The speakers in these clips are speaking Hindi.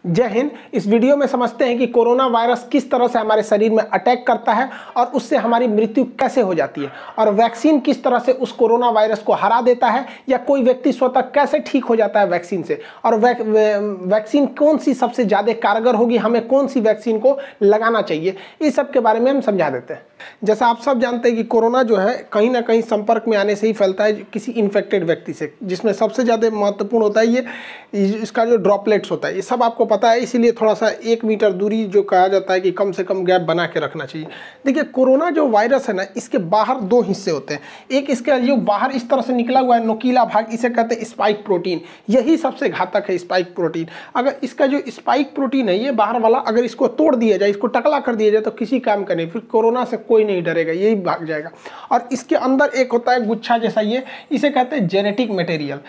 जय हिंद। इस वीडियो में समझते हैं कि कोरोना वायरस किस तरह से हमारे शरीर में अटैक करता है और उससे हमारी मृत्यु कैसे हो जाती है, और वैक्सीन किस तरह से उस कोरोना वायरस को हरा देता है, या कोई व्यक्ति स्वतः कैसे ठीक हो जाता है वैक्सीन से, और वैक्सीन कौन सी सबसे ज़्यादा कारगर होगी, हमें कौन सी वैक्सीन को लगाना चाहिए, इस सब के बारे में हम समझा देते हैं। जैसा आप सब जानते हैं कि कोरोना जो है कहीं ना कहीं संपर्क में आने से ही फैलता है किसी इन्फेक्टेड व्यक्ति से, जिसमें सबसे ज़्यादा महत्वपूर्ण होता है ये इसका जो ड्रॉपलेट्स होता है। ये सब आपको पता है, इसीलिए थोड़ा सा 1 मीटर दूरी जो कहा जाता है कि कम से कम गैप बना के रखना चाहिए। देखिए, कोरोना जो वायरस है ना, इसके बाहर 2 हिस्से होते हैं। एक इसका जो बाहर इस तरह से निकला हुआ है नुकीला भाग, इसे कहते हैं स्पाइक प्रोटीन। यही सबसे घातक है, स्पाइक प्रोटीन। अगर इसका जो स्पाइक प्रोटीन है, ये बाहर वाला, अगर इसको तोड़ दिया जाए, इसको टकला कर दिया जाए, तो किसी काम का नहीं, फिर कोरोना से कोई नहीं डरेगा, यही भाग जाएगा। और इसके अंदर एक होता है गुच्छा जैसा, ये इसे कहते हैं जेनेटिक मटेरियल।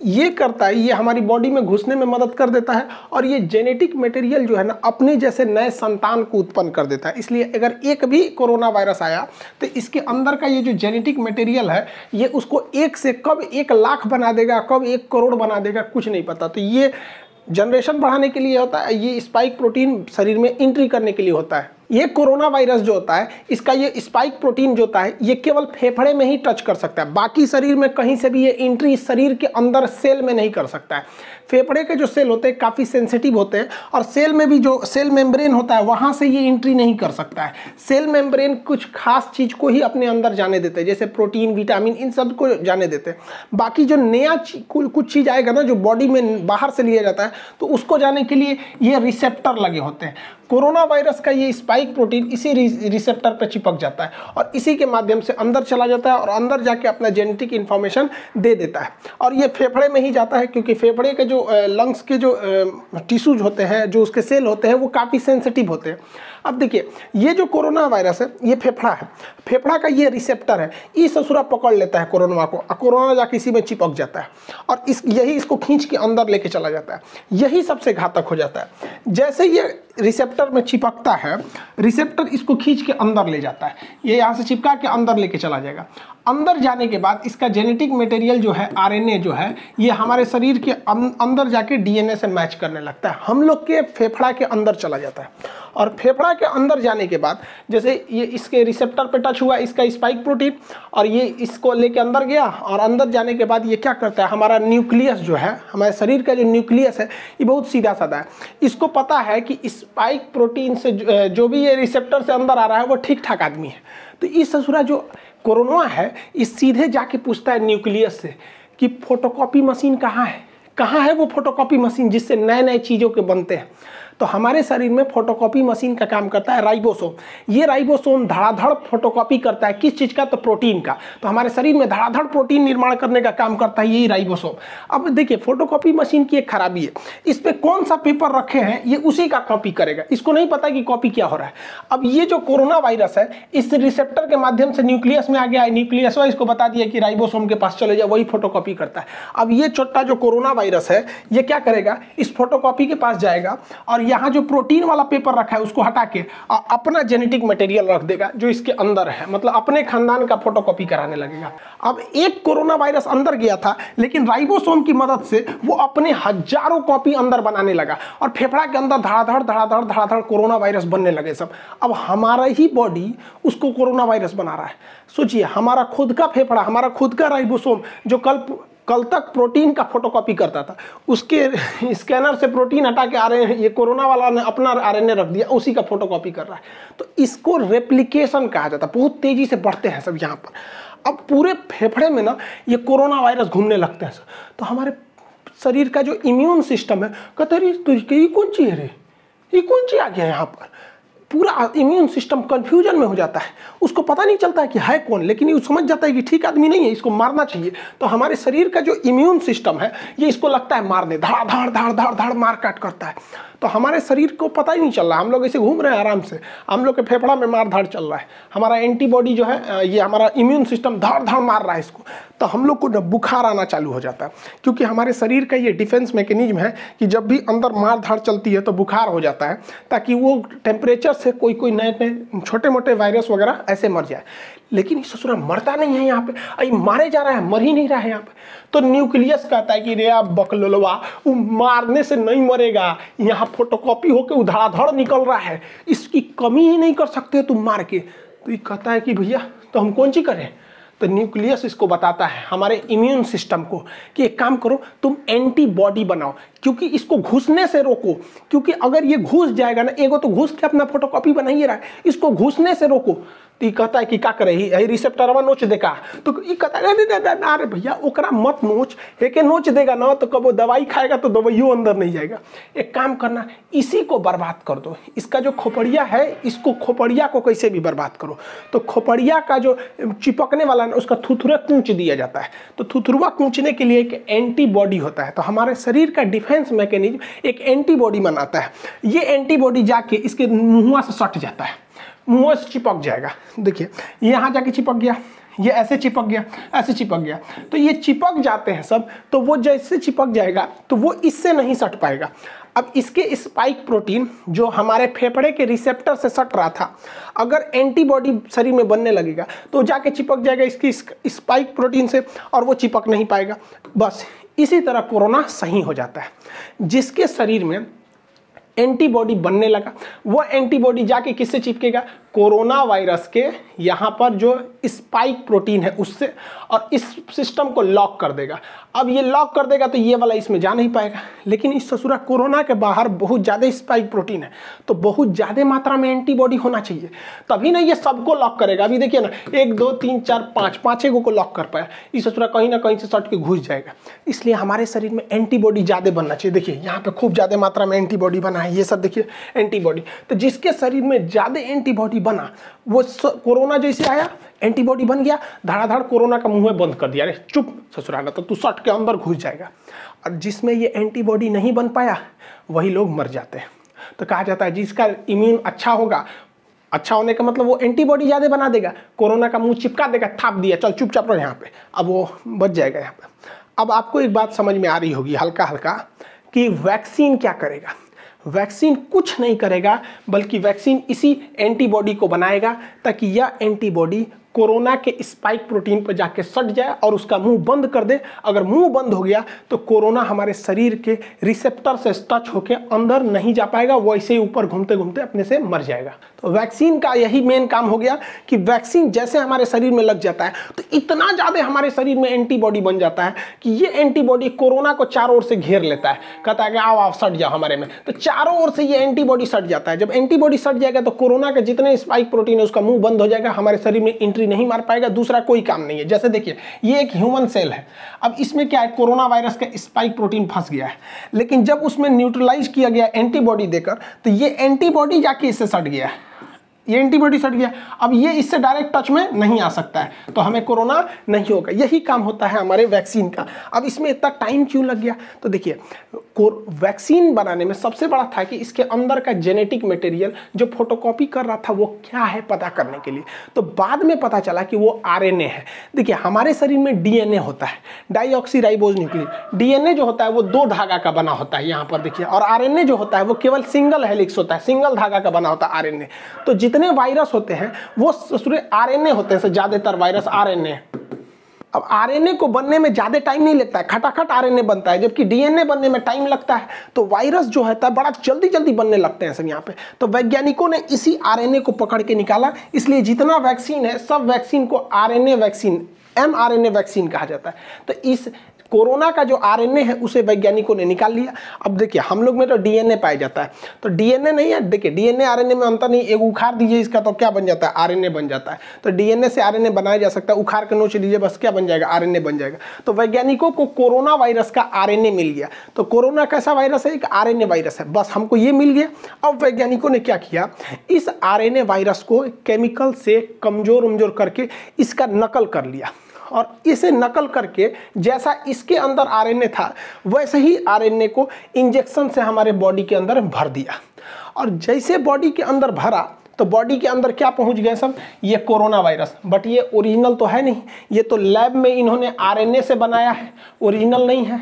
ये करता है, ये हमारी बॉडी में घुसने में मदद कर देता है, और ये जेनेटिक मटेरियल जो है ना, अपने जैसे नए संतान को उत्पन्न कर देता है। इसलिए अगर एक भी कोरोना वायरस आया तो इसके अंदर का ये जो जेनेटिक मटेरियल है, ये उसको 1 से कब 1 लाख बना देगा, कब 1 करोड़ बना देगा, कुछ नहीं पता। तो ये जनरेशन बढ़ाने के लिए होता है, ये स्पाइक प्रोटीन शरीर में एंट्री करने के लिए होता है। ये कोरोना वायरस जो होता है, इसका ये स्पाइक प्रोटीन जो होता है, ये केवल फेफड़े में ही टच कर सकता है, बाकी शरीर में कहीं से भी ये एंट्री शरीर के अंदर सेल में नहीं कर सकता है। फेफड़े के जो सेल होते हैं काफ़ी सेंसिटिव होते हैं, और सेल में भी जो सेल मेम्ब्रेन होता है, वहाँ से ये एंट्री नहीं कर सकता है। सेल मेम्ब्रेन कुछ खास चीज़ को ही अपने अंदर जाने देते हैं, जैसे प्रोटीन, विटामिन, इन सब को जाने देते हैं। बाकी जो नया कुछ चीज़ आएगा ना, जो बॉडी में बाहर से लिया जाता है, तो उसको जाने के लिए ये रिसेप्टर लगे होते हैं। कोरोना वायरस का ये स्पाइक प्रोटीन इसी रिसेप्टर पर चिपक जाता है, और इसी के माध्यम से अंदर चला जाता है, और अंदर जाके अपना जेनेटिक इन्फॉर्मेशन दे देता है। और ये फेफड़े में ही जाता है, क्योंकि फेफड़े के जो लंग्स के जो टिश्यूज होते हैं, जो उसके सेल होते हैं, वो काफ़ी सेंसिटिव होते हैं। अब देखिए, ये जो कोरोना वायरस है, ये फेफड़ा है, फेफड़ा का ये रिसेप्टर है, ये ससुरा पकड़ लेता है कोरोना को, कोरोना जाके इसी में चिपक जाता है, और यही इसको खींच के अंदर लेके चला जाता है। यही सबसे घातक हो जाता है। जैसे ये रिसेप्टर में चिपकता है, रिसेप्टर इसको खींच के अंदर ले जाता है, ये यहाँ से चिपका के अंदर लेके चला जाएगा। अंदर जाने के बाद इसका जेनेटिक मटेरियल जो है, आरएनए जो है, ये हमारे शरीर के अंदर जाके डीएनए से मैच करने लगता है, हम लोग के फेफड़ा के अंदर चला जाता है। और फेफड़ा के अंदर जाने के बाद, जैसे ये इसके रिसेप्टर पे टच हुआ इसका स्पाइक प्रोटीन, और ये इसको लेके अंदर गया, और अंदर जाने के बाद ये क्या करता है, हमारा न्यूक्लियस जो है, हमारे शरीर का जो न्यूक्लियस है, ये बहुत सीधा साधा है। इसको पता है कि स्पाइक प्रोटीन से जो भी ये रिसेप्टर से अंदर आ रहा है, वो ठीक ठाक आदमी है। तो इस ससुरा जो कोरोना है, इस सीधे जाके पूछता है न्यूक्लियस से कि फोटोकॉपी मशीन कहाँ है वो फोटोकॉपी मशीन जिससे नए नए चीज़ों के बनते हैं। तो हमारे शरीर में फोटोकॉपी मशीन का काम करता है राइबोसोम। ये राइबोसोम धड़ाधड़ फोटोकॉपी करता है, किस चीज़ का, तो प्रोटीन का। तो हमारे शरीर में धड़ाधड़ प्रोटीन निर्माण करने का काम करता है यही राइबोसोम। अब देखिए, फोटोकॉपी मशीन की एक खराबी है, इस पर कौन सा पेपर रखे हैं, ये उसी का कॉपी करेगा, इसको नहीं पता कि कॉपी क्या हो रहा है। अब ये जो कोरोना वायरस है, इस रिसेप्टर के माध्यम से न्यूक्लियस में आ गया है, न्यूक्लियस इसको बता दिया कि राइबोसोम के पास चले जाओ, वही फोटोकॉपी करता है। अब ये छोटा जो कोरोना वायरस है, ये क्या करेगा, इस फोटोकॉपी के पास जाएगा, और यहाँ जो प्रोटीन वाला पेपर रखा है उसको हटा के अपना जेनेटिक मटेरियल रख देगा जो इसके अंदर है, मतलब अपने खानदान का फोटोकॉपी कराने लगेगा। अब एक कोरोना वायरस अंदर गया था, लेकिन राइबोसोम की मदद से वो अपने हजारों कॉपी अंदर बनाने लगा, और फेफड़ा के अंदर धड़ाधड़ कोरोना वायरस बनने लगे सब। अब हमारा ही बॉडी उसको कोरोना वायरस बना रहा है। सोचिए, हमारा खुद का फेफड़ा, हमारा खुद का राइबोसोम जो कल तक प्रोटीन का फोटोकॉपी करता था, उसके स्कैनर से प्रोटीन हटा के आरएनए, ये कोरोना वाला ने अपना आरएनए रख दिया, उसी का फोटोकॉपी कर रहा है। तो इसको रेप्लिकेशन कहा जाता है। बहुत तेजी से बढ़ते हैं सब यहाँ पर। अब पूरे फेफड़े में ना ये कोरोना वायरस घूमने लगते हैं। तो हमारे शरीर का जो इम्यून सिस्टम है, कहते हैं ये कौन चीज़ है रे, ये कौन चीज़ आ गया यहाँ पर। पूरा इम्यून सिस्टम कंफ्यूजन में हो जाता है, उसको पता नहीं चलता है कि है कौन, लेकिन ये समझ जाता है कि ठीक आदमी नहीं है, इसको मारना चाहिए। तो हमारे शरीर का जो इम्यून सिस्टम है, ये इसको लगता है मारने, धड़ मार काट करता है। तो हमारे शरीर को पता ही नहीं चल रहा, हम लोग ऐसे घूम रहे हैं आराम से, हम लोग के फेफड़ा में मार धाड़ चल रहा है, हमारा एंटीबॉडी जो है, ये हमारा इम्यून सिस्टम धड़ मार रहा है इसको। तो हम लोग को बुखार आना चालू हो जाता है, क्योंकि हमारे शरीर का ये डिफेंस मैकेनिज्म है कि जब भी अंदर मार धाड़ चलती है तो बुखार हो जाता है, ताकि वो टेम्परेचर से कोई कोई नए नए छोटे मोटे वायरस वगैरह ऐसे मर जाए, लेकिन ससुरा मरता नहीं है यहाँ पे, अरे मारे जा रहा है, मर ही नहीं रहा है यहाँ पे। तो न्यूक्लियस कहता है कि रे आप बकलोलवा, वो मारने से नहीं मरेगा, यहाँ फोटोकॉपी होके उधड़ाधड़ निकल रहा है, इसकी कमी ही नहीं कर सकते तुम मार के। तो ये कहता है कि भैया तो हम कौन सी करें। तो न्यूक्लियस इसको बताता है हमारे इम्यून सिस्टम को कि एक काम करो, तुम एंटीबॉडी बनाओ, क्योंकि इसको घुसने से रोको, क्योंकि अगर ये घुस जाएगा ना, एगो तो घुस के अपना फोटोकॉपी बना ही रहा है, इसको घुसने से रोको। तो ये कहता है कि क्या करे, ही रिसेप्टरवा नोच देगा। तो ये कहता है अरे भैया ओकरा मत नोच, एके नोच देगा ना तो कब वो दवाई खाएगा तो दवाइयों अंदर नहीं जाएगा। एक काम करना, इसी को बर्बाद कर दो, इसका जो खोपड़िया है, इसको खोपड़िया को कैसे भी बर्बाद करो। तो खोपड़िया का जो चिपकने वाला ना, उसका थुथुरा कूच दिया जाता है। तो थुथुरवा कूचने के लिए एक एंटीबॉडी होता है। तो हमारे शरीर का डिफेंस मैकेनिज्म एक एंटीबॉडी बनाता है। ये एंटीबॉडी जाके इसके मुँह से सट जाता है, मुंह से चिपक जाएगा। देखिए यहाँ जाके चिपक गया, ये ऐसे चिपक गया, ऐसे चिपक गया। तो ये चिपक जाते हैं सब, तो वो जैसे चिपक जाएगा तो वो इससे नहीं सट पाएगा। अब इसके स्पाइक प्रोटीन जो हमारे फेफड़े के रिसेप्टर से सट रहा था, अगर एंटीबॉडी शरीर में बनने लगेगा तो जाके चिपक जाएगा इसकी स्पाइक प्रोटीन से, और वो चिपक नहीं पाएगा। बस इसी तरह कोरोना सही हो जाता है। जिसके शरीर में एंटीबॉडी बनने लगा, वो एंटीबॉडी जाके किससे चिपकेगा, कोरोना वायरस के यहाँ पर जो स्पाइक प्रोटीन है उससे, और इस सिस्टम को लॉक कर देगा। अब ये लॉक कर देगा तो ये वाला इसमें जा नहीं पाएगा। लेकिन इस ससुरा कोरोना के बाहर बहुत ज़्यादा स्पाइक प्रोटीन है, तो बहुत ज़्यादा मात्रा में एंटीबॉडी होना चाहिए, तभी ना ये सबको लॉक करेगा। अभी देखिए ना, 1 2 3 4 5 पाँचों को लॉक कर पाया, इस ससुरा कहीं ना कहीं से सट के घुस जाएगा। इसलिए हमारे शरीर में एंटीबॉडी ज़्यादा बनना चाहिए। देखिए यहाँ पे खूब ज़्यादा मात्रा में एंटीबॉडी बना है, ये सब देखिए एंटीबॉडी। तो जिसके शरीर में ज़्यादा एंटीबॉडी बना, वो कोरोना जैसे आया, एंटीबॉडी बन गया, धड़ाधड़ कोरोना का मुंह बंद कर दिया, अरे चुप ससुराना, तो तू सट के अंदर घुस जाएगा। और जिसमें ये एंटीबॉडी नहीं बन पाया, वही लोग मर जाते हैं। तो कहा जाता है जिसका इम्यून अच्छा होगा, अच्छा होने का मतलब वो एंटीबॉडी ज़्यादा बना देगा, कोरोना का मुंह चिपका देगा, थाप दिया, चल चुपचाप रहो यहाँ पे, अब वो बच जाएगा यहाँ पे। अब आपको एक बात समझ में आ रही होगी हल्का हल्का कि वैक्सीन क्या करेगा। वैक्सीन कुछ नहीं करेगा, बल्कि वैक्सीन इसी एंटीबॉडी को बनाएगा ताकि यह एंटीबॉडी कोरोना के स्पाइक प्रोटीन पर जाके सट जाए और उसका मुंह बंद कर दे। अगर मुंह बंद हो गया तो कोरोना हमारे शरीर के रिसेप्टर से टच होके अंदर नहीं जा पाएगा, वो ऐसे ही ऊपर घूमते घूमते अपने से मर जाएगा। तो वैक्सीन का यही मेन काम हो गया कि वैक्सीन जैसे हमारे शरीर में लग जाता है तो इतना ज़्यादा हमारे शरीर में एंटीबॉडी बन जाता है कि ये एंटीबॉडी कोरोना को चारों ओर से घेर लेता है। कहता है कि आओ आप सट जाओ हमारे में, तो चारों ओर से ये एंटीबॉडी सट जाता है। जब एंटीबॉडी सट जाएगा तो कोरोना के जितने स्पाइक प्रोटीन है उसका मुंह बंद हो जाएगा, हमारे शरीर में एंट्री नहीं मार पाएगा, दूसरा कोई काम नहीं है। जैसे देखिए ये एक ह्यूमन सेल है, अब इसमें क्या है, कोरोना वायरस का स्पाइक प्रोटीन फंस गया है, लेकिन जब उसमें न्यूट्रलाइज किया गया एंटीबॉडी देकर तो ये एंटीबॉडी जाके इससे सट गया है, ये एंटीबॉडी सट गया। अब ये इससे डायरेक्ट टच में नहीं आ सकता है, तो हमें कोरोना नहीं होगा। यही काम होता है हमारे वैक्सीन का। अब इसमें इतना टाइम क्यों लग गया, तो देखिए वैक्सीन बनाने में सबसे बड़ा था कि इसके अंदर का जेनेटिक मटेरियल जो फोटोकॉपी कर रहा था वो क्या है पता करने के लिए। तो बाद में पता चला कि वो आरएनए है। देखिए हमारे शरीर में डीएनए होता है, डाईऑक्सीराइबोज न्यूक्लिक। डीएनए जो होता है वो 2 धागा का बना होता है यहाँ पर देखिए, और आरएनए जो होता है वो केवल सिंगल हेलिक्स होता है, सिंगल धागा का बना होता है आरएनए। तो जितने वायरस होते हैं वो आरएनए होते हैं, ज्यादातर वायरस आरएनए। अब आरएनए को बनने में ज्यादा टाइम नहीं लगता है, खटाखट आरएनए बनता है, जबकि डीएनए बनने में टाइम लगता है। तो वायरस जो है बड़ा जल्दी जल्दी बनने लगते हैं सब यहाँ पे। तो वैज्ञानिकों ने इसी आरएनए को पकड़ के निकाला, इसलिए जितना वैक्सीन है सब वैक्सीन को आरएनए वैक्सीन, एमआरएनए वैक्सीन कहा जाता है। तो इस कोरोना का जो आरएनए है उसे वैज्ञानिकों ने निकाल लिया। अब देखिए हम लोग में तो डीएनए पाया जाता है, तो डीएनए नहीं है, देखिए डीएनए आरएनए में अंतर नहीं। एक उखाड़ दीजिए इसका तो क्या बन जाता है, आरएनए बन जाता है। तो डीएनए से आरएनए बनाया जा सकता है, उखाड़ के नोच लीजिए बस क्या बन जाएगा, आरएनए बन जाएगा। तो वैज्ञानिकों को कोरोना वायरस का आरएनए मिल गया। तो कोरोना कैसा वायरस है, एक आरएनए वायरस है, बस हमको ये मिल गया। अब वैज्ञानिकों ने क्या किया, इस आरएनए वायरस को केमिकल से कमजोर करके इसका नकल कर लिया, और इसे नकल करके जैसा इसके अंदर आरएनए था वैसे ही आरएनए को इंजेक्शन से हमारे बॉडी के अंदर भर दिया। और जैसे बॉडी के अंदर भरा तो बॉडी के अंदर क्या पहुंच गए सब, ये कोरोना वायरस। बट ये ओरिजिनल तो है नहीं, ये तो लैब में इन्होंने आरएनए से बनाया है, ओरिजिनल नहीं है।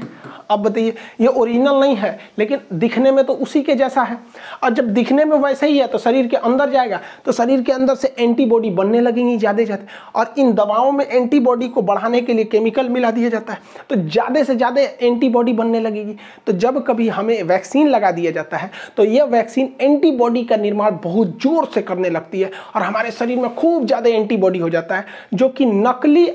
अब बताइए, ये ओरिजिनल नहीं है लेकिन दिखने में तो उसी के जैसा है, और जब दिखने में वैसे ही है तो शरीर के अंदर जाएगा तो शरीर के अंदर से एंटीबॉडी बनने लगेंगी ज़्यादा ज़्यादा, और इन दवाओं में एंटीबॉडी को बढ़ाने के लिए केमिकल मिला दिया जाता है, तो ज़्यादा से ज़्यादा एंटीबॉडी बनने लगेगी। तो जब कभी हमें वैक्सीन लगा दिया जाता है तो यह वैक्सीन एंटीबॉडी का निर्माण बहुत जोर से करने लगती है और हमारे शरीर में खूब ज़्यादा एंटीबॉडी हो जाता है, जो कि नकली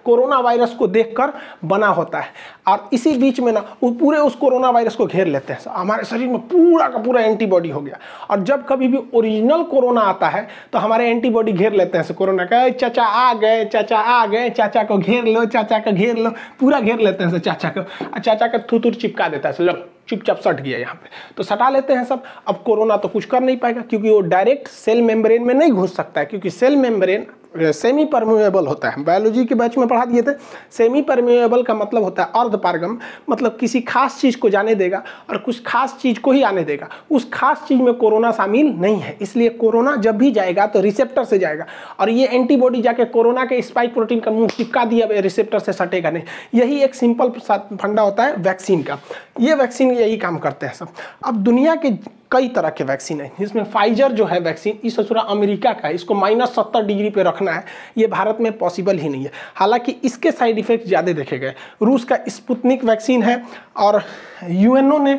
कोरोना वायरस को देखकर बना होता है। और इसी बीच में ना वो पूरे उस कोरोना वायरस को घेर लेते हैं, हमारे शरीर में पूरा का पूरा एंटीबॉडी हो गया। और जब कभी भी ओरिजिनल कोरोना आता है तो हमारे एंटीबॉडी घेर लेते हैं कोरोना का, चाचा आ गए, चाचा आ गए, चाचा को घेर लो, चाचा को घेर लो, पूरा घेर लेते हैं चाचा को, और चाचा का थूथूर चिपका देता है, लो चुपचाप सट गया यहाँ पे, तो सटा लेते हैं सब। अब कोरोना तो कुछ कर नहीं पाएगा क्योंकि वो डायरेक्ट सेल मेम्ब्रेन में नहीं घुस सकता है, क्योंकि सेल मेम्ब्रेन सेमी परमेबल होता है। बायोलॉजी के बैच में पढ़ा दिए थे, सेमी परमेबल का मतलब होता है अर्धपारगम, मतलब किसी खास चीज़ को जाने देगा और कुछ खास चीज़ को ही आने देगा, उस खास चीज़ में कोरोना शामिल नहीं है। इसलिए कोरोना जब भी जाएगा तो रिसेप्टर से जाएगा, और ये एंटीबॉडी जाके कोरोना के स्पाइक प्रोटीन का मुंह चिपका दिया, रिसेप्टर से सटेगा नहीं। यही एक सिंपल फंडा होता है वैक्सीन का, ये वैक्सीन यही काम करते हैं सब। अब दुनिया के कई तरह के वैक्सीन है, जिसमें फाइजर जो है वैक्सीन, इस ससुरा अमेरिका का है, इसको -70 डिग्री पे रखना है, ये भारत में पॉसिबल ही नहीं है, हालांकि इसके साइड इफेक्ट ज़्यादा देखे गए। रूस का स्पुतनिक वैक्सीन है, और यूएनओ ने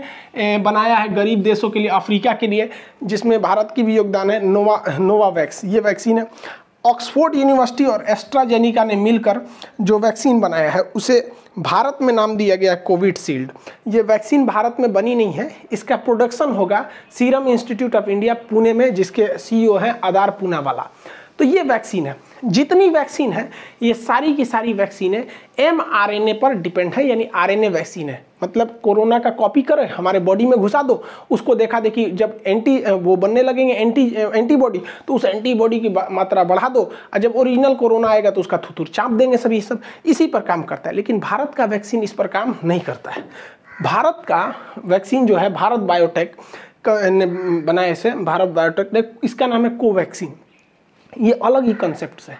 बनाया है गरीब देशों के लिए, अफ्रीका के लिए, जिसमें भारत की भी योगदान है, नोवावैक्स ये वैक्सीन है। ऑक्सफोर्ड यूनिवर्सिटी और एस्ट्राजेनिका ने मिलकर जो वैक्सीन बनाया है उसे भारत में नाम दिया गया कोविशील्ड। ये वैक्सीन भारत में बनी नहीं है, इसका प्रोडक्शन होगा serum institute of India Pune में, जिसके सीईओ हैं आदार पूनावाला। तो ये वैक्सीन है, जितनी वैक्सीन है ये सारी की सारी वैक्सीनें mRNA पर डिपेंड है, यानी आरएनए वैक्सीन है। मतलब कोरोना का कॉपी करें, हमारे बॉडी में घुसा दो, उसको देखा देखी जब वो बनने लगेंगे एंटीबॉडी, तो उस एंटीबॉडी की मात्रा बढ़ा दो, और जब ओरिजिनल कोरोना आएगा तो उसका थुथुर चाप देंगे। सभी सब इसी पर काम करता है, लेकिन भारत का वैक्सीन इस पर काम नहीं करता है। भारत का वैक्सीन जो है भारत बायोटेक ने बनाया, इसे भारत बायोटेक ने, इसका नाम है कोवैक्सीन। ये अलग ही कंसेप्ट है।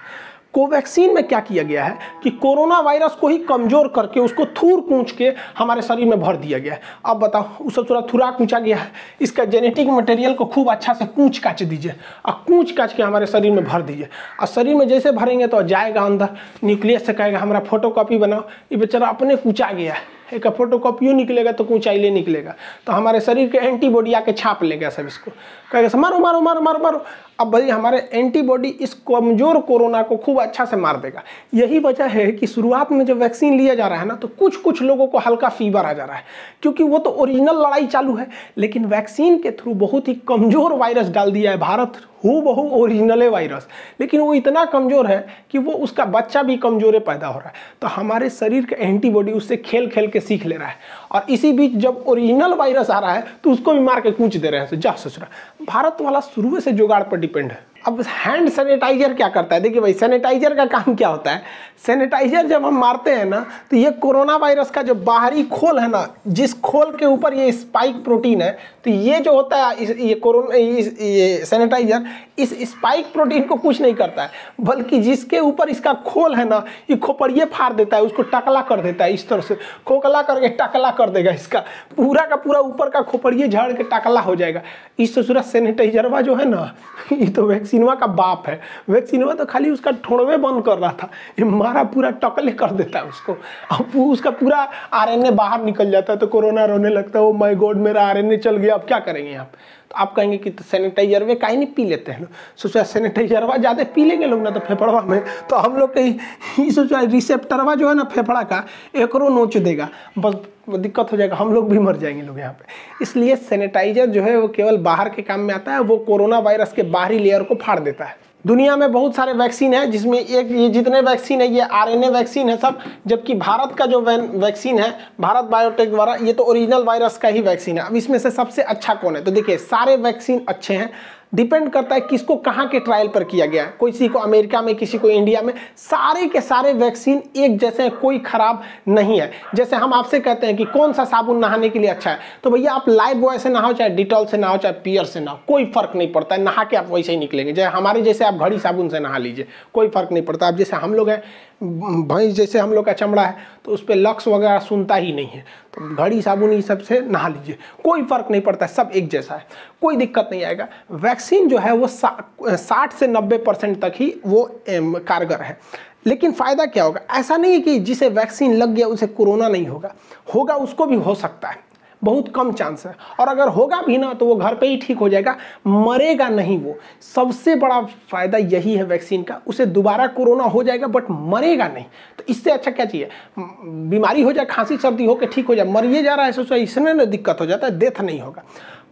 कोवैक्सीन में क्या किया गया है कि कोरोना वायरस को ही कमजोर करके उसको थूर कूच के हमारे शरीर में भर दिया गया है। अब बताओ, उसे थोड़ा थुरा कूचा गया है, इसका जेनेटिक मटेरियल को खूब अच्छा से कूच काच दीजिए और कूच काच के हमारे शरीर में भर दीजिए, और शरीर में जैसे भरेंगे तो जाएगा अंदर, न्यूक्लियस से कहेगा हमारा फोटोकॉपी बनाओ, ये बेचारा अपने कूचा गया है, एक फोटोकॉपियों निकलेगा तो ऊंचाई निकलेगा, तो हमारे शरीर के एंटीबॉडी आके छाप लेगा सब, इसको कहेगा मारो मारो मारो मारो मारो। अब भाई हमारे एंटीबॉडी इस कमजोर कोरोना को खूब अच्छा से मार देगा। यही वजह है कि शुरुआत में जब वैक्सीन लिया जा रहा है ना, तो कुछ लोगों को हल्का फीवर आ जा रहा है, क्योंकि वो तो ओरिजिनल लड़ाई चालू है, लेकिन वैक्सीन के थ्रू बहुत ही कमजोर वायरस डाल दिया है भारत, बहु ओरिजिनल वायरस, लेकिन वो इतना कमजोर है कि वो उसका बच्चा भी कमजोर पैदा हो रहा है। तो हमारे शरीर का एंटीबॉडी उससे खेल खेल के सीख ले रहा है, और इसी बीच जब ओरिजिनल वायरस आ रहा है तो उसको भी मार के कूच दे रहे हैं। जा ससुरा, भारत वाला शुरू से जुगाड़ पर डिपेंड है। अब हैंड सैनिटाइजर क्या करता है, देखिए भाई, सैनिटाइजर का काम क्या होता है। सैनिटाइजर जब हम मारते हैं ना, तो ये कोरोना वायरस का जो बाहरी खोल है ना, जिस खोल के ऊपर ये स्पाइक प्रोटीन है, तो ये जो होता है ये सैनिटाइजर इस स्पाइक प्रोटीन को कुछ नहीं करता है, बल्कि जिसके ऊपर इसका खोल है ना, ये खोपड़िए फाड़ देता है, उसको टकला कर देता है, इस तरह से खोखला करके टकला कर देगा, इसका पूरा का पूरा ऊपर का खोपड़िए झाड़ के टकला हो जाएगा। इस ससुरा सैनिटाइजरवा जो है ना, ये तो वैक्सीनवा का बाप है। वैक्सीनवा तो खाली उसका ठोड़वे बंद कर रहा था, ये मारा पूरा टकले कर देता है उसको, अब उसका पूरा आरएनए बाहर निकल जाता है, तो कोरोना रोने लगता है, ओ माय गॉड मेरा आरएनए चल गया, अब क्या करेंगे यहाँ पे। तो आप कहेंगे कि तो सैनिटाइजर वे काहे नहीं पी लेते हैं लोग, सोचा सैनिटाइजरवा ज़्यादा पी लेंगे लोग ना तो फेफड़वा में, तो हम लोग के सोचा रिसेप्टरवा जो है ना फेफड़ा का, एकरो नोच देगा, बस दिक्कत हो जाएगा, हम लोग भी मर जाएंगे लोग यहाँ पे। इसलिए सैनिटाइजर जो है वो केवल बाहर के काम में आता है, वो कोरोना वायरस के बाहरी लेयर को फाड़ देता है। दुनिया में बहुत सारे वैक्सीन है, जिसमें एक ये जितने वैक्सीन है ये आरएनए वैक्सीन है सब, जबकि भारत का जो वैक्सीन है भारत बायोटेक द्वारा, ये तो ओरिजिनल वायरस का ही वैक्सीन है। अब इसमें से सबसे अच्छा कौन है, तो देखिए सारे वैक्सीन अच्छे हैं, डिपेंड करता है किसको कहाँ के ट्रायल पर किया गया है, किसी को अमेरिका में, किसी को इंडिया में, सारे के सारे वैक्सीन एक जैसे हैं, कोई खराब नहीं है। जैसे हम आपसे कहते हैं कि कौन सा साबुन नहाने के लिए अच्छा है, तो भैया आप लाइफ बॉय से नहाओ, चाहे डिटॉल से नहाओ, चाहे पियर से नहाओ, कोई फर्क नहीं पड़ता है, नहा के आप वैसे ही निकलेंगे। जैसे हमारे जैसे आप घड़ी साबुन से नहा लीजिए, कोई फर्क नहीं पड़ता। अब जैसे हम लोग हैं भैंस जैसे हम लोग का चमड़ा है तो उस पर लक्स वगैरह सुनता ही नहीं है, तो घड़ी साबुन ये सब से नहा लीजिए, कोई फर्क नहीं पड़ता है, सब एक जैसा है, कोई दिक्कत नहीं आएगा। वैक्सीन जो है वो 60 से 90% तक ही वो कारगर है। लेकिन फ़ायदा क्या होगा? ऐसा नहीं है कि जिसे वैक्सीन लग गया उसे कोरोना नहीं होगा, होगा, उसको भी हो सकता है, बहुत कम चांस है। और अगर होगा भी ना तो वो घर पे ही ठीक हो जाएगा, मरेगा नहीं। वो सबसे बड़ा फायदा यही है वैक्सीन का, उसे दोबारा कोरोना हो जाएगा बट मरेगा नहीं। तो इससे अच्छा क्या चाहिए? बीमारी हो जाए, खांसी सर्दी हो के ठीक हो जाए, मरिए जा रहा है सोचो, इसमें ना दिक्कत हो जाता है, डेथ नहीं होगा।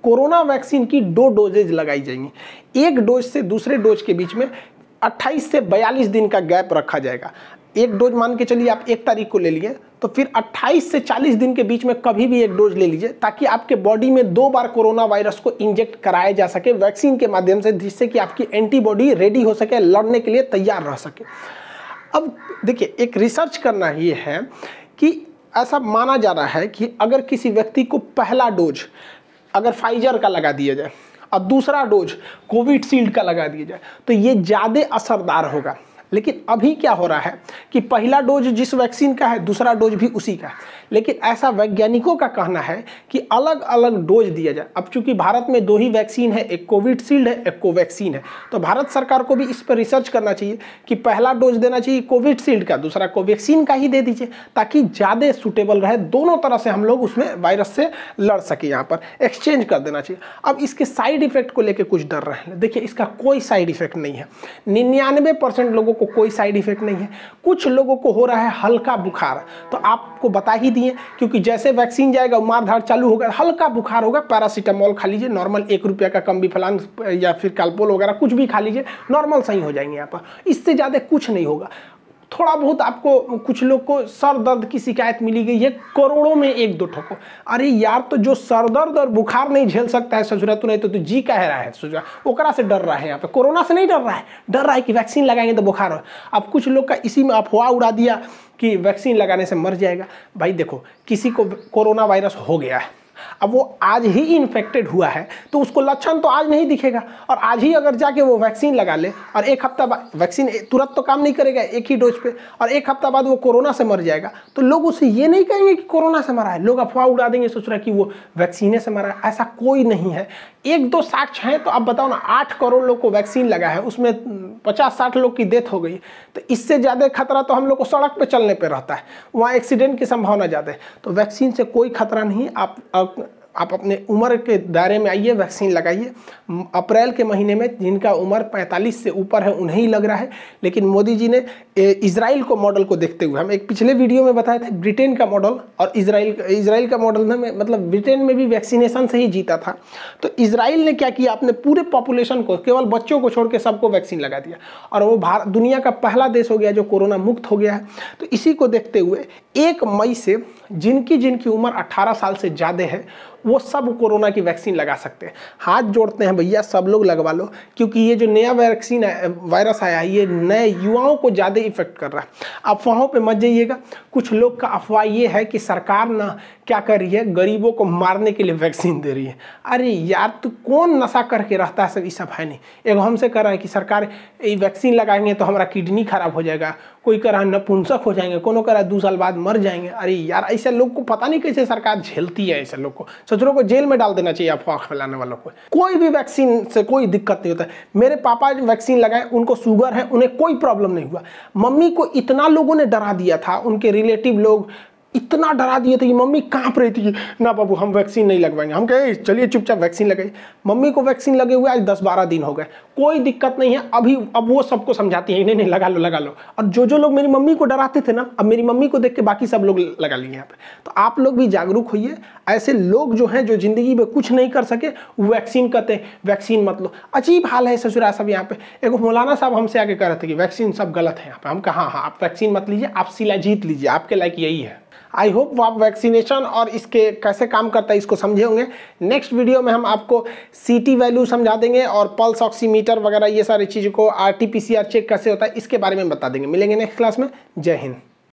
कोरोना वैक्सीन की 2 डोजेज लगाई जाएंगी। एक डोज से दूसरे डोज के बीच में 28 से 42 दिन का गैप रखा जाएगा। एक डोज मान के चलिए आप 1 तारीख को ले लिए, तो फिर 28 से 40 दिन के बीच में कभी भी एक डोज ले लीजिए, ताकि आपके बॉडी में 2 बार कोरोना वायरस को इंजेक्ट कराया जा सके वैक्सीन के माध्यम से, जिससे कि आपकी एंटीबॉडी रेडी हो सके, लड़ने के लिए तैयार रह सके। अब देखिए, एक रिसर्च करना ये है कि ऐसा माना जा रहा है कि अगर किसी व्यक्ति को पहला डोज अगर फाइजर का लगा दिया जाए और दूसरा डोज कोविशील्ड का लगा दिया जाए तो ये ज़्यादा असरदार होगा। लेकिन अभी क्या हो रहा है कि पहला डोज जिस वैक्सीन का है दूसरा डोज भी उसी का है, लेकिन ऐसा वैज्ञानिकों का कहना है कि अलग अलग डोज दिया जाए। अब चूंकि भारत में 2 ही वैक्सीन है, एक कोविशील्ड है, एक कोवैक्सीन है, तो भारत सरकार को भी इस पर रिसर्च करना चाहिए कि पहला डोज देना चाहिए कोविशील्ड का, दूसरा कोवैक्सीन का ही दे दीजिए, ताकि ज़्यादा सूटेबल रहे, दोनों तरह से हम लोग उसमें वायरस से लड़ सके। यहाँ पर एक्सचेंज कर देना चाहिए। अब इसके साइड इफेक्ट को लेकर कुछ डर रहे हैं, देखिए इसका कोई साइड इफेक्ट नहीं है, 99% लोगों को कोई साइड इफेक्ट नहीं है। कुछ लोगों को हो रहा है हल्का बुखार, तो आपको बता ही दिए, क्योंकि जैसे वैक्सीन जाएगा मारधाड़ चालू होगा, हल्का बुखार होगा, पैरासीटामोल खा लीजिए, नॉर्मल 1 रुपये का कम्बिफ्लान या फिर कालपोल वगैरह कुछ भी खा लीजिए, नॉर्मल सही हो जाएंगे यहाँ पर, इससे ज़्यादा कुछ नहीं होगा। थोड़ा बहुत आपको, कुछ लोग को सर दर्द की शिकायत मिली गई है, करोड़ों में 1-2 ठोको। अरे यार, तो जो सर दर्द और बुखार नहीं झेल सकता है ससुरा, तो नहीं तो तू जी कह रहा है ससुरा, ओकरा से डर रहा है। यहाँ पे कोरोना से नहीं डर रहा है, डर रहा है कि वैक्सीन लगाएंगे तो बुखार हो। अब कुछ लोग का इसी में अफवाह उड़ा दिया कि वैक्सीन लगाने से मर जाएगा। भाई देखो, किसी को कोरोना वायरस हो गया है, अब वो आज ही इन्फेक्टेड हुआ है तो उसको लक्षण तो आज नहीं दिखेगा, और आज ही अगर जाके वो वैक्सीन लगा ले और 1 हफ्ता बाद, वैक्सीन तुरंत तो काम नहीं करेगा एक ही डोज पे, और 1 हफ्ता बाद वो कोरोना से मर जाएगा, तो लोग उसे ये नहीं कहेंगे कि कोरोना से मरा है, लोग अफवाह उड़ा देंगे, सोच रहा है कि वो वैक्सीने से मरा है। ऐसा कोई नहीं है। 1-2 साक्ष्य हैं, तो अब बताओ ना, 8 करोड़ लोग को वैक्सीन लगा है, उसमें 50-60 लोग की डेथ हो गई, तो इससे ज़्यादा खतरा तो हम लोग को सड़क पर चलने पर रहता है, वहाँ एक्सीडेंट की संभावना ज़्यादा है। तो वैक्सीन से कोई खतरा नहीं। आप अपने उम्र के दायरे में आइए, वैक्सीन लगाइए। अप्रैल के महीने में जिनका उम्र 45 से ऊपर है उन्हें ही लग रहा है, लेकिन मोदी जी ने इजराइल को मॉडल को देखते हुए, हम एक पिछले वीडियो में बताए थे ब्रिटेन का मॉडल और इजराइल का मॉडल में, मतलब ब्रिटेन में भी वैक्सीनेशन से ही जीता था, तो इजराइल ने क्या किया, अपने पूरे पॉपुलेशन को, केवल बच्चों को छोड़ के सबको वैक्सीन लगा दिया, और वो दुनिया का पहला देश हो गया जो कोरोना मुक्त हो गया है। तो इसी को देखते हुए 1 मई से जिनकी उम्र 18 साल से ज़्यादा है वो सब कोरोना की वैक्सीन लगा सकते हैं। हाथ जोड़ते हैं भैया, सब लोग लगवा लो, क्योंकि ये जो नया वैक्सीन वायरस आया है ये नए युवाओं को ज़्यादा इफेक्ट कर रहा है। अफवाहों पे मत जाइएगा। कुछ लोग का अफवाह ये है कि सरकार ना क्या कर रही है, गरीबों को मारने के लिए वैक्सीन दे रही है। अरे यार, तो कौन नशा करके रहता है, सब ये सब है नहीं। एक हमसे कह रहा है कि सरकार ये वैक्सीन लगाएंगे तो हमारा किडनी खराब हो जाएगा, कोई कह रहा है नपुंसक हो जाएंगे, कोनो कह रहा है 2 साल बाद मर जाएंगे। अरे यार, ऐसे लोग को पता नहीं कैसे सरकार झेलती है। ऐसे लोग को सचरों को जेल में डाल देना चाहिए, अफवाह फैलाने वालों को। कोई भी वैक्सीन से कोई दिक्कत नहीं होता है। मेरे पापा वैक्सीन लगाए, उनको शुगर है, उन्हें कोई प्रॉब्लम नहीं हुआ। मम्मी को इतना लोगों ने डरा दिया था, उनके रिलेटिव लोग इतना डरा दिए थे कि मम्मी कांप रही थी, ना बाबू हम वैक्सीन नहीं लगवाएंगे। हम कहे चलिए चुपचाप वैक्सीन लगाई। मम्मी को वैक्सीन लगे हुए आज 10-12 दिन हो गए, कोई दिक्कत नहीं है। अब वो सबको समझाती है, नहीं नहीं लगा लो। और जो लोग मेरी मम्मी को डराते थे ना, अब मेरी मम्मी को देख के बाकी सब लोग लगा लिए यहाँ पे। तो आप लोग भी जागरूक होइए। ऐसे लोग जो हैं, जो जिंदगी में कुछ नहीं कर सके, वैक्सीन कहते हैं वैक्सीन मत लो। अजीब हाल है ससुरा सब यहाँ पे। एक मौलाना साहब हमसे आके कह रहे थे कि वैक्सीन सब गलत है यहाँ पे। हम कहा हाँ, आप वैक्सीन मत लीजिए, आप शिलाजीत लीजिए, आपके लायक यही है। आई होप आप वैक्सीनेशन और इसके कैसे काम करता है इसको समझे होंगे। नेक्स्ट वीडियो में हम आपको CT वैल्यू समझा देंगे और पल्स ऑक्सीमीटर वगैरह ये सारी चीज़ों को, RT-PCR चेक कैसे होता है इसके बारे में बता देंगे। मिलेंगे नेक्स्ट क्लास में। जय हिंद।